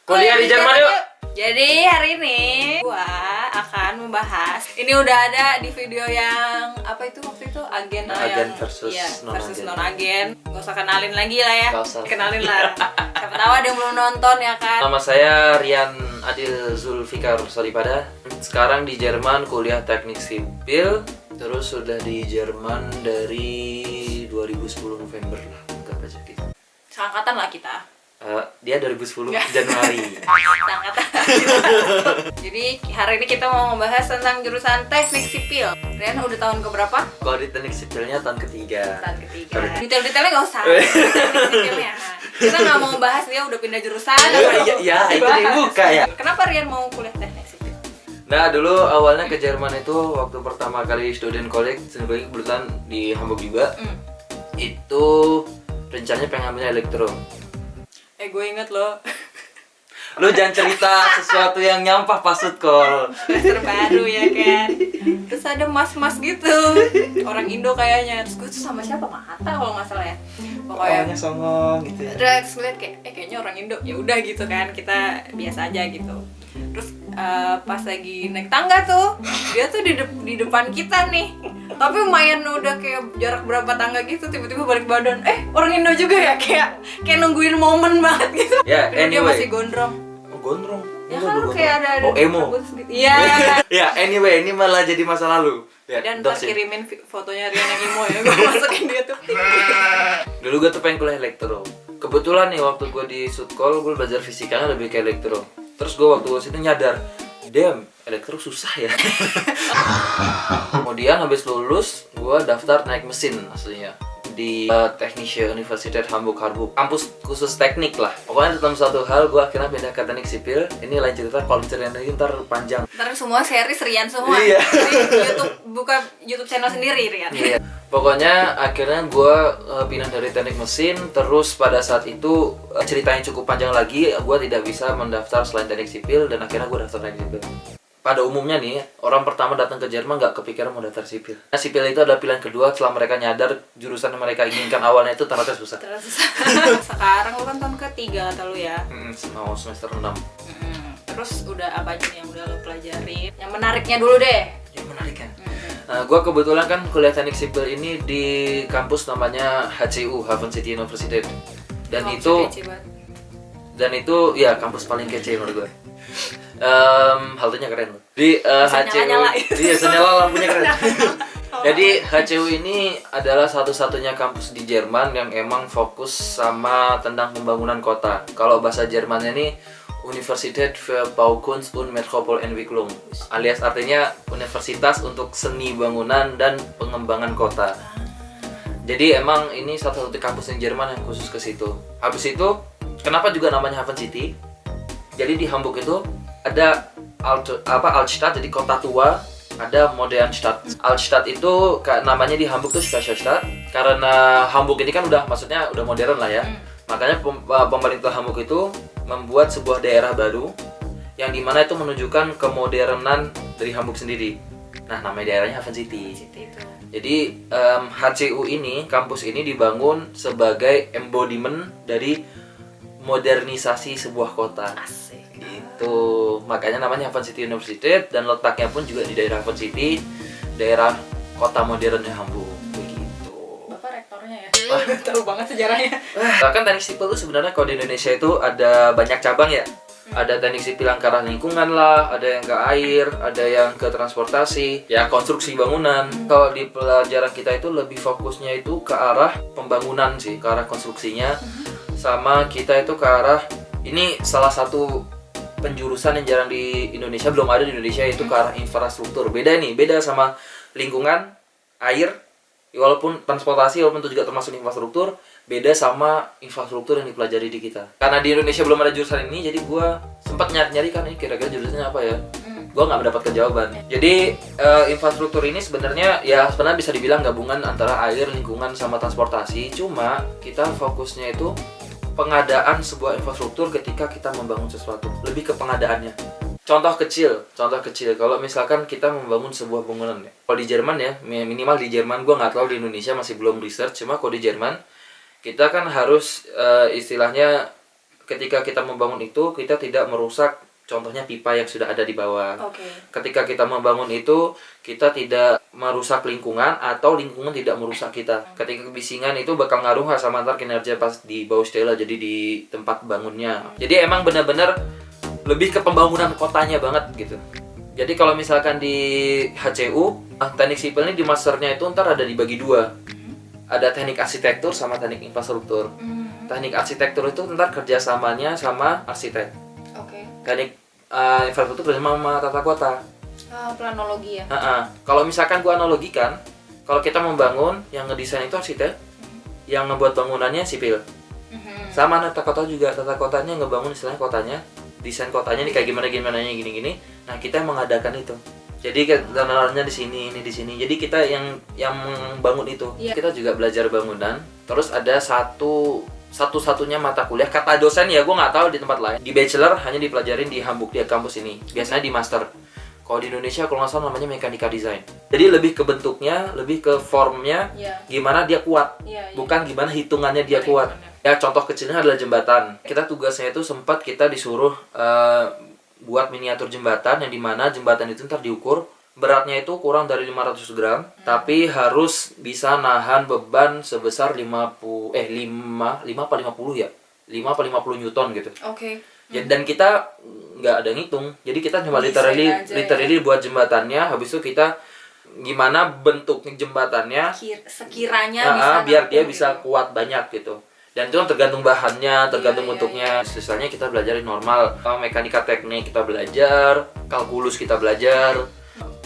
Kuliah di Jerman yuk. Jadi hari ini gua akan membahas. Ini udah ada di video yang apa itu waktu itu agen yang versus versus non agen. Gak usah kenalin lagi lah ya. Gak usah. Kenalin lah. Siapa tahu ada yang belum nonton ya kan. Nama saya Rian Adil Zulfikar Solipada. Sekarang di Jerman kuliah teknik sipil. Terus sudah di Jerman dari 2010 November lah, anggap aja gitu. Seangkatan lah kita. Dia 2010 Januari. Seangkatan. Jadi hari ini kita mau membahas tentang jurusan teknik sipil. Rian udah tahun keberapa? Kalau di teknik sipilnya tahun ketiga. Tahun ketiga. Detail-detailnya gak usah. Detail-detailnya. Kita nggak mau bahas dia udah pindah jurusan. Iya, itu dibuka ya. Kenapa Rian mau kuliah teknik sipil? Nah, dulu awalnya ke Jerman itu waktu pertama kali student college, sebenarnya kebetulan di Hamburg juga. Itu rencananya pengen ambilnya elektro. Gue inget loh. Lu jangan cerita sesuatu yang nyampah pas call. Semester baru ya kan. Terus ada mas-mas gitu. Orang Indo kayaknya. Terus gue tuh sama siapa? Mata kalau nggak salah ya. Pokoknya songong gitu ya. terus ngeliat kayak kayaknya orang Indo. Ya udah gitu kan. Kita biasa aja gitu. Terus pas lagi naik tangga tuh, dia tuh di depan kita nih. Tapi lumayan udah kayak jarak berapa tangga gitu, tiba-tiba balik badan. Orang Indo juga ya, kayak nungguin momen banget gitu. Ya, Dia anyway. masih gondrong. Oh, gondrong. Ya Enggak, kan gondrong. kayak ada Oh, emo. rambut gitu. Iya. Ya, anyway, ini malah jadi masa lalu. Ya, Dan don't ntar say. kirimin fotonya Rian yang emo ya, gue masukin dia tuh. Dulu gue tuh pengen kuliah elektro. Kebetulan nih waktu gue di Sutkol, gue belajar fisikanya lebih ke elektro. Terus gue waktu situ nyadar, damn, elektro susah ya. Kemudian habis lulus, gue daftar naik mesin aslinya di Technische Universität Hamburg-Harburg, kampus khusus teknik lah. Pokoknya dalam satu hal, gue akhirnya pindah ke teknik sipil. Ini lain cerita, kalau ceritain lagi ntar panjang. Ntar semua series Rian semua. Iya. Jadi buka YouTube channel sendiri Rian. Iya. Pokoknya akhirnya gue pindah dari teknik mesin. Terus pada saat itu ceritanya cukup panjang lagi. Gue tidak bisa mendaftar selain teknik sipil. Dan akhirnya gue daftar teknik sipil. Pada umumnya nih, orang pertama datang ke Jerman gak kepikiran mau daftar sipil. Nah, sipil itu adalah pilihan kedua setelah mereka nyadar jurusan yang mereka inginkan awalnya itu ternyata susah. Terus sekarang lu kan tahun ketiga kata lu ya. Mau semester 6. Terus udah apa aja nih yang udah lo pelajarin? Yang menariknya dulu deh. Yang menarik kan? Nah, gue kebetulan kan kuliah teknik sipil ini di kampus namanya HCU, Hafen City University. Dan itu ya kampus paling kece menurut gue. Haltenya keren loh. Di HCU, iya senyala lampunya keren. Jadi HCU ini adalah satu-satunya kampus di Jerman yang emang fokus sama tentang pembangunan kota. Kalau bahasa Jermannya ini Universität für Baukunst und Metropolentwicklung, alias artinya universitas untuk seni bangunan dan pengembangan kota. Jadi emang ini satu-satu kampus di Jerman yang khusus ke situ. Habis itu, kenapa juga namanya Hafen City? Jadi di Hamburg itu ada Altstadt, jadi kota tua, ada Modernstadt. Altstadt itu namanya di Hamburg tuh Spesialstadt karena Hamburg ini kan udah modern lah ya. Makanya pemerintah Hamburg itu membuat sebuah daerah baru yang dimana itu menunjukkan kemodernan dari Hamburg sendiri. Nah, namanya daerahnya Hafen City. Jadi HCU ini, kampus ini dibangun sebagai embodiment dari modernisasi sebuah kota. Asik. Gitu. Makanya namanya Hafen City University dan letaknya pun juga di daerah Hafen City, daerah kota modernnya Hamburg. Begitu. Bapak rektornya ya? Tahu banget sejarahnya. Bahkan teknik sipil itu sebenarnya kalau di Indonesia itu ada banyak cabang ya. Ada teknik sipil yang ke arah lingkungan lah, ada yang ke air, ada yang ke transportasi, ya konstruksi bangunan. Kalau di pelajaran kita itu lebih fokusnya itu ke arah pembangunan sih, ke arah konstruksinya. Sama kita itu ke arah, ini salah satu penjurusan yang jarang di Indonesia, belum ada di Indonesia, itu ke arah infrastruktur. Beda sama lingkungan, air, walaupun transportasi, walaupun itu juga termasuk infrastruktur, beda sama infrastruktur yang dipelajari di kita. Karena di Indonesia belum ada jurusan ini, jadi gue sempat nyari-nyari kan, ini kira-kira jurusannya apa ya. Gue nggak mendapatkan jawaban. Jadi infrastruktur ini sebenarnya bisa dibilang gabungan antara air, lingkungan, sama transportasi. Cuma kita fokusnya itu pengadaan sebuah infrastruktur ketika kita membangun sesuatu, lebih ke pengadaannya. Contoh kecil, kalau misalkan kita membangun sebuah bangunan ya. Kalau di Jerman ya, minimal di Jerman, gue nggak tahu di Indonesia masih belum research, cuma kalau di Jerman kita kan harus istilahnya ketika kita membangun itu kita tidak merusak contohnya pipa yang sudah ada di bawah. Ketika kita membangun itu kita tidak merusak lingkungan atau lingkungan tidak merusak kita. Ketika kebisingan itu bakal ngaruh sama antar kinerja pas di bawah stela, jadi di tempat bangunnya. Jadi emang benar-benar lebih ke pembangunan kotanya banget gitu. Jadi kalau misalkan di HCU, teknik sipil ini di masternya itu ntar ada dibagi dua. Ada teknik arsitektur sama teknik infrastruktur. Teknik arsitektur itu ntar kerjasamanya sama arsitek. Teknik infrastruktur kerjasama sama tata kota. Planologi ya. Kalau misalkan gua analogikan, kalau kita membangun, yang ngedesain itu arsitek, yang ngebuat bangunannya sipil. Sama tata kota juga, tata kotanya ngebangun istilahnya kotanya, desain kotanya nih kayak gimana gini. Nah kita yang mengadakan itu. Jadi dananya di sini, ini di sini. Jadi kita yang membangun itu. Kita juga belajar bangunan. Terus ada satu-satunya mata kuliah kata dosen ya, gue nggak tahu di tempat lain. Di bachelor hanya dipelajarin di Hamburg di kampus ini. Biasanya di master. Kalau di Indonesia kalau nggak salah namanya mekanika desain. Jadi lebih ke bentuknya, lebih ke formnya, gimana dia kuat, bukan gimana hitungannya dia kuat. Ya contoh kecilnya adalah jembatan. Kita tugasnya itu sempat kita disuruh buat miniatur jembatan yang dimana jembatan itu ntar diukur beratnya itu kurang dari 500 gram, tapi harus bisa nahan beban sebesar 5 apa 50 ya? 5 apa 50 Newton gitu. Dan kita nggak ada ngitung. Jadi kita cuma literally buat jembatannya, habis itu kita gimana bentuk jembatannya sekiranya biar dia bisa kuat banyak gitu. Dan itu tergantung bahannya, tergantung bentuknya. Misalnya kita belajar normal, mekanika teknik kita belajar, kalkulus kita belajar,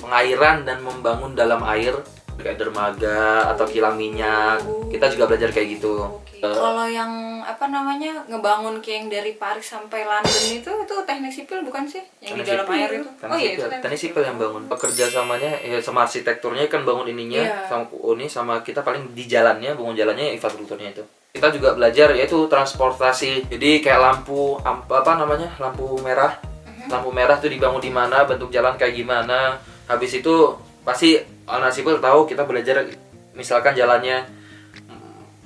pengairan dan membangun dalam air kayak dermaga atau kilang minyak. Kita juga belajar kayak gitu. Kalau yang ngebangun kayak yang dari Paris sampai London itu teknik sipil bukan sih? Yang di dalam air itu. Itu teknik sipil yang bangun. Pekerja samanya sama arsitekturnya kan bangun ininya, sama kita paling di jalannya, bangun jalannya infrastrukturnya itu. Kita juga belajar yaitu transportasi. Jadi kayak lampu lampu merah. Lampu merah tuh dibangun di mana, bentuk jalan kayak gimana. Habis itu pasti anak sipil tahu kita belajar misalkan jalannya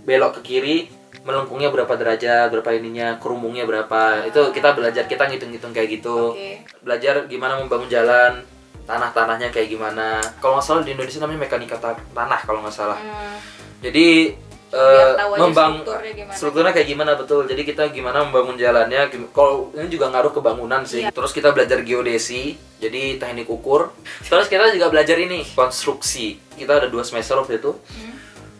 belok ke kiri, melengkungnya berapa derajat, berapa ininya, kerumungnya berapa. Itu kita belajar, kita ngitung-ngitung kayak gitu. Belajar gimana membangun jalan, tanah-tanahnya kayak gimana. Kalau nggak salah di Indonesia namanya mekanika tanah kalau nggak salah. Jadi strukturnya kayak gimana betul. Jadi kita gimana membangun jalannya. Kalau ini juga ngaruh ke bangunan sih. Terus kita belajar geodesi, jadi teknik ukur. Terus kita juga belajar ini konstruksi. Kita ada 2 semester waktu itu.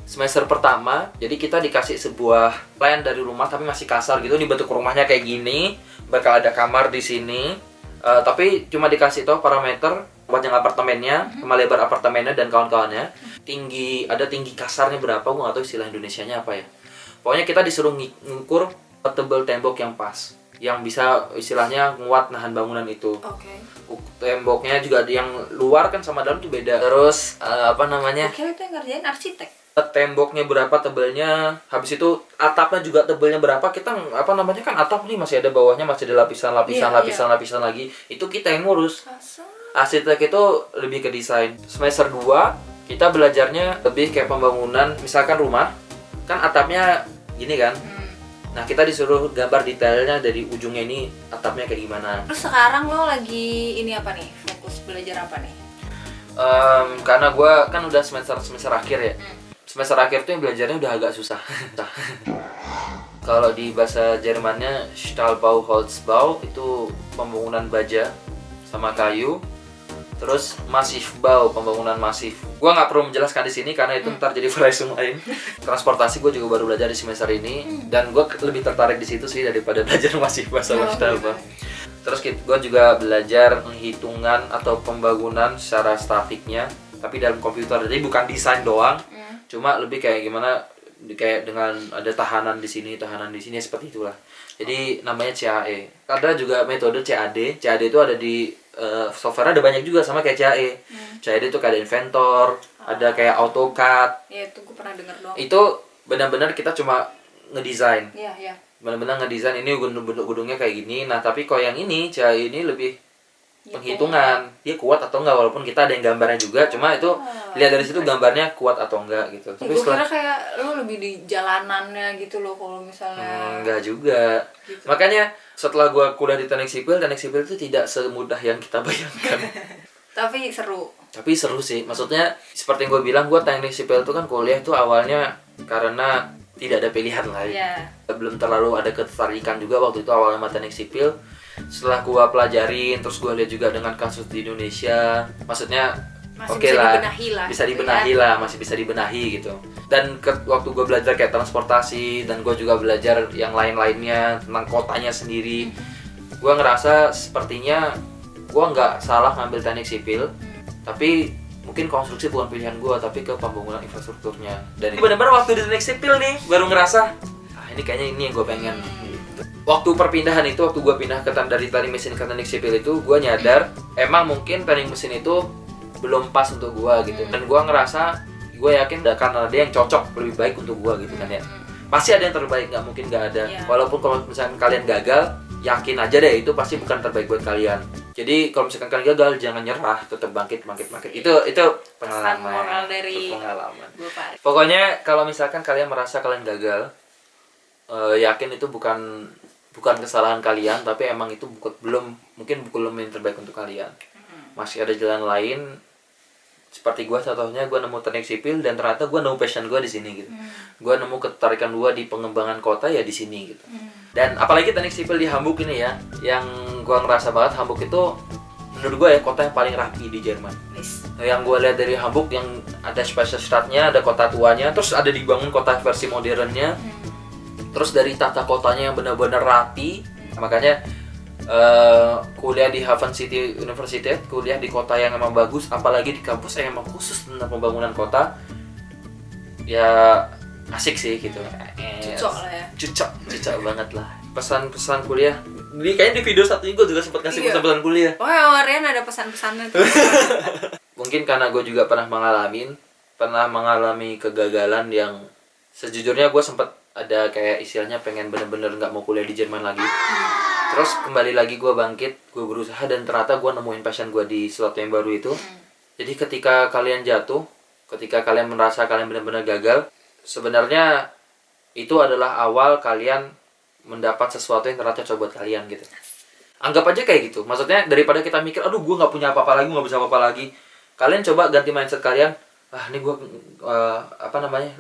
Semester pertama, jadi kita dikasih sebuah plan dari rumah tapi masih kasar gitu. Ini bentuk rumahnya kayak gini, bakal ada kamar di sini. Tapi cuma dikasih tahu parameter panjang apartemennya, sama lebar apartemennya dan kawan-kawannya. Ada tinggi kasarnya berapa, gue nggak tahu istilah Indonesianya apa ya. Pokoknya kita disuruh ngukur tebal tembok yang pas, yang bisa istilahnya nguat nahan bangunan itu. Temboknya juga yang luar kan sama dalam tuh beda. Terus Oke, itu yang ngerjain arsitek. Temboknya berapa tebalnya, habis itu atapnya juga tebalnya berapa. Kita kan atap nih masih ada bawahnya, masih ada lapisan lagi. Itu kita yang ngurus. Arsitek itu lebih ke desain. Semester 2 kita belajarnya lebih kayak pembangunan, misalkan rumah kan atapnya gini kan. Nah kita disuruh gambar detailnya dari ujungnya ini atapnya kayak gimana. Terus sekarang lo lagi ini apa nih? Fokus belajar apa nih? Karena gue kan udah semester akhir ya. Semester akhir tuh yang belajarnya udah agak susah. Kalau di bahasa Jermannya Stahlbau, Holzbau itu pembangunan baja sama kayu. Terus masif bau, pembangunan masif. Gua nggak perlu menjelaskan di sini karena itu ntar jadi resume lain. Transportasi gue juga baru belajar di semester ini dan gue lebih tertarik di situ sih daripada belajar masif bau sama Stahlbau. Terus gue juga belajar penghitungan atau pembangunan secara statiknya, tapi dalam komputer. Jadi bukan desain doang, cuma lebih kayak gimana, kayak dengan ada tahanan di sini seperti itulah. Jadi namanya CAE. Ada juga metode CAD. CAD itu ada di software ada banyak juga sama kayak CAE. CAD itu kayak ada Inventor, ada kayak AutoCAD. Ya itu gue pernah dengar doang. Itu benar-benar kita cuma ngedesain. Iya. Benar-benar ngedesain ini gedungnya kayak gini. Nah tapi kalau yang ini CAE ini lebih penghitungan dia kuat atau enggak, walaupun kita ada yang gambarnya juga, cuma itu lihat dari situ gambarnya kuat atau enggak gitu. Tapi gue kira kayak lo lebih di jalanannya gitu loh kalau misalnya. Enggak juga gitu. Makanya setelah gue kuliah di teknik sipil itu tidak semudah yang kita bayangkan. Tapi seru sih, maksudnya seperti yang gue bilang, gue teknik sipil itu kan kuliah tuh awalnya karena tidak ada pilihan lain. Belum terlalu ada ketertarikan juga waktu itu awalnya sama teknik sipil. Setelah gue pelajarin, terus gue lihat juga dengan kasus di Indonesia, maksudnya oke lah, bisa dibenahi lah, masih bisa dibenahi gitu. Dan waktu gue belajar kayak transportasi, dan gue juga belajar yang lain-lainnya tentang kotanya sendiri, gue ngerasa sepertinya gue nggak salah ngambil teknik sipil, tapi mungkin konstruksi bukan pilihan gue, tapi ke pembangunan infrastrukturnya. Dan benar-benar waktu di teknik sipil nih baru ngerasa, ini kayaknya ini yang gue pengen. Waktu perpindahan itu, waktu gue pindah dari teknik mesin ke teknik sipil itu, gue nyadar emang mungkin teknik mesin itu belum pas untuk gue gitu. Dan gue ngerasa, gue yakin karena ada yang cocok lebih baik untuk gue gitu kan ya. Pasti ada yang terbaik, nggak mungkin nggak ada. Walaupun kalau misalkan kalian gagal, yakin aja deh itu pasti bukan terbaik buat kalian. Jadi kalau misalkan kalian gagal, jangan nyerah, tetap bangkit. Itu pengalaman. Moral dari pengalaman. Pokoknya kalau misalkan kalian merasa kalian gagal, yakin itu bukan kesalahan kalian, tapi emang itu mungkin belum yang terbaik untuk kalian. Masih ada jalan lain. Seperti gue contohnya, gue nemu teknik sipil dan ternyata gue nemu passion gue di sini gitu. Gue nemu ketertarikan gue di pengembangan kota ya di sini gitu. Dan apalagi teknik sipil di Hamburg ini ya, yang gue ngerasa banget Hamburg itu menurut gue ya kota yang paling rapi di Jerman. Yang gue lihat dari Hamburg, yang ada Speicherstadtnya, ada kota tuanya, terus ada dibangun kota versi modernnya. Terus dari tata kotanya yang benar-benar rapi, makanya kuliah di Hafen City University, kuliah di kota yang emang bagus, apalagi di kampus yang emang khusus tentang pembangunan kota, ya asik sih gitu. Cocok lah ya. Cocok banget lah. Pesan-pesan kuliah. Kayaknya di video satu ini gue juga sempat kasih pesan-pesan kuliah. Oh ya, Marian ada pesan-pesannya tuh. Mungkin karena gue juga pernah mengalami kegagalan yang sejujurnya gue sempat ada kayak istilahnya pengen bener-bener nggak mau kuliah di Jerman lagi. Terus kembali lagi gue bangkit, gue berusaha, dan ternyata gue nemuin passion gue di sesuatu yang baru itu. Jadi ketika kalian jatuh, ketika kalian merasa kalian benar-benar gagal, sebenarnya itu adalah awal kalian mendapat sesuatu yang ternyata cocok buat kalian gitu. Anggap aja kayak gitu. Maksudnya daripada kita mikir, aduh gue nggak punya apa-apa lagi, nggak bisa apa-apa lagi, kalian coba ganti mindset kalian. Ini gue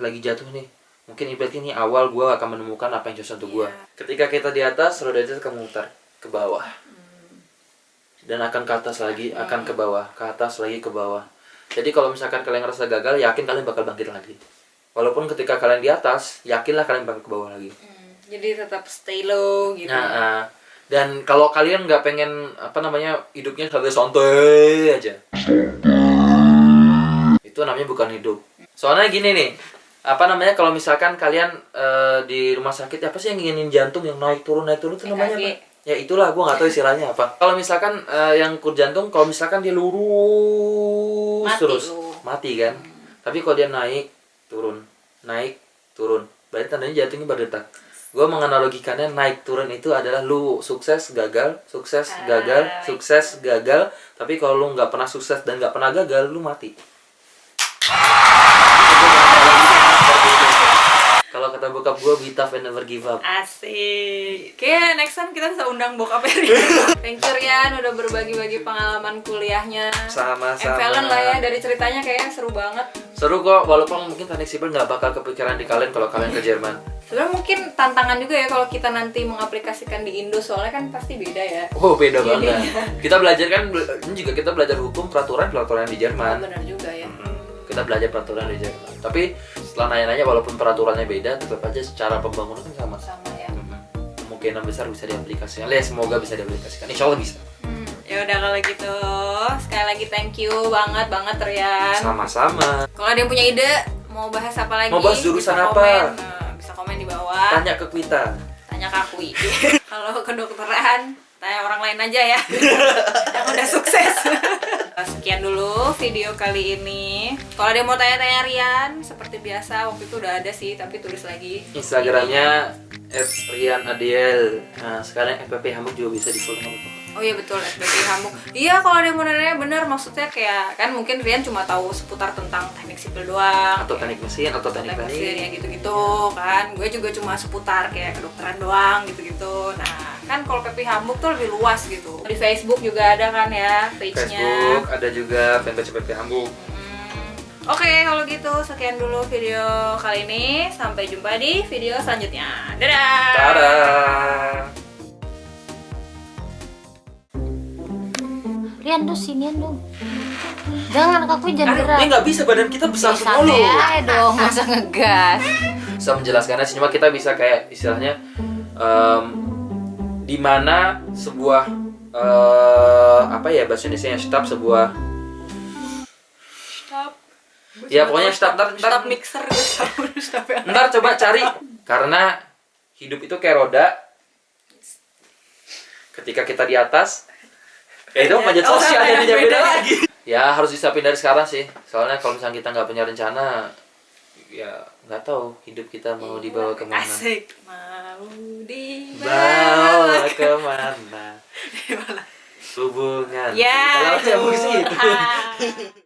lagi jatuh nih. Mungkin ibaratnya ini awal gue akan menemukan apa yang cocok untuk gue. Ketika kita di atas, roda itu akan memutar ke bawah. Dan akan ke atas lagi, akan ke bawah, ke atas lagi ke bawah. Jadi kalau misalkan kalian ngerasa gagal, yakin kalian bakal bangkit lagi. Walaupun ketika kalian di atas, yakinlah kalian bakal ke bawah lagi. Jadi tetap stay low gitu. Dan kalau kalian nggak pengen hidupnya sampai santai aja, itu namanya bukan hidup. Soalnya gini nih, kalau misalkan kalian di rumah sakit, apa sih yang nginin jantung yang naik turun itu namanya apa? Ya itulah, gue nggak tahu istilahnya apa. Kalau misalkan yang kur jantung, kalau misalkan dia lurus terus mati kan. Tapi kalau dia naik turun, berarti tandanya jantungnya berdetak. Gue menganalogikannya naik turun itu adalah lu sukses gagal, sukses gagal, sukses gagal. Tapi kalau lu nggak pernah sukses dan nggak pernah gagal, lu mati. Kalau kata bokap gue, be tough and never give up. Asik. Kayaknya next time kita bisa undang bokap Rian. Thank you Rian udah berbagi-bagi pengalaman kuliahnya. Sama-sama. Empelen lah ya, dari ceritanya kayaknya seru banget. Seru kok, walaupun mungkin teknik sipil nggak bakal kepikiran di kalian kalau kalian ke Jerman. Sebenarnya mungkin tantangan juga ya kalau kita nanti mengaplikasikan di Indo, soalnya kan pasti beda ya. Oh beda banget. Kita belajar kan, ini juga kita belajar hukum peraturan di Jerman. Benar juga ya. Kita belajar peraturan di Jerman. Tapi setelah nanya-nanya, walaupun peraturannya beda, tetap aja secara pembangunan kan sama. Sama ya. Kemungkinan besar bisa diaplikasikan. Ya semoga bisa diaplikasikan. Insya Allah bisa. Ya udah kalau gitu, sekali lagi thank you banget Rian. Sama-sama. Kalau ada yang punya ide mau bahas apa lagi? Mau bahas jurusan apa? Bisa komen di bawah. Tanya ke Kwita. Tanya ke Akui. Kalau kedokteran, tanya orang lain aja ya. Yang udah sukses. Sekian dulu video kali ini. Kalau ada yang mau tanya-tanya Rian, seperti biasa waktu itu udah ada sih, tapi tulis lagi Instagramnya @rianadiel. Nah sekarang FPP Hamburg juga bisa di follow. Oh iya betul, SBK Hamburg. Iya kalau ada yang mau nanya bener, maksudnya kayak kan mungkin Rian cuma tahu seputar tentang teknik sipil doang, Atau teknik mesin atau teknik mesin ya teknik. gitu-gitu kan. Gue juga cuma seputar kayak kedokteran doang gitu-gitu. Nah kan kalau PP Hamburg tuh lebih luas gitu. Di Facebook juga ada kan ya page-nya. Facebook ada juga fanpage FPP Hamburg. Oke, kalau gitu sekian dulu video kali ini. Sampai jumpa di video selanjutnya. Dadah. Dadah. Rian tuh sinian dong. Jangan kaku jangan gerak. Ini nggak bisa, badan kita besar semua Santai loh. aja dong, masa ngegas. Bisa menjelaskannya sih, cuma kita bisa kayak istilahnya di mana sebuah apa ya bahasa Indonesia stop sebuah Stop. ya pokoknya stop Stop mixer stop ya. ntar coba cari, karena hidup itu kayak roda, ketika kita di atas itu manjat sosial jadi beda lagi ya, harus disiapin dari sekarang sih, soalnya kalau misalnya kita nggak punya rencana ya nggak tahu hidup kita mau dibawa kemana. Asik. Mau Bawa dibawa kemana hubungan Ya, kalau musik itu.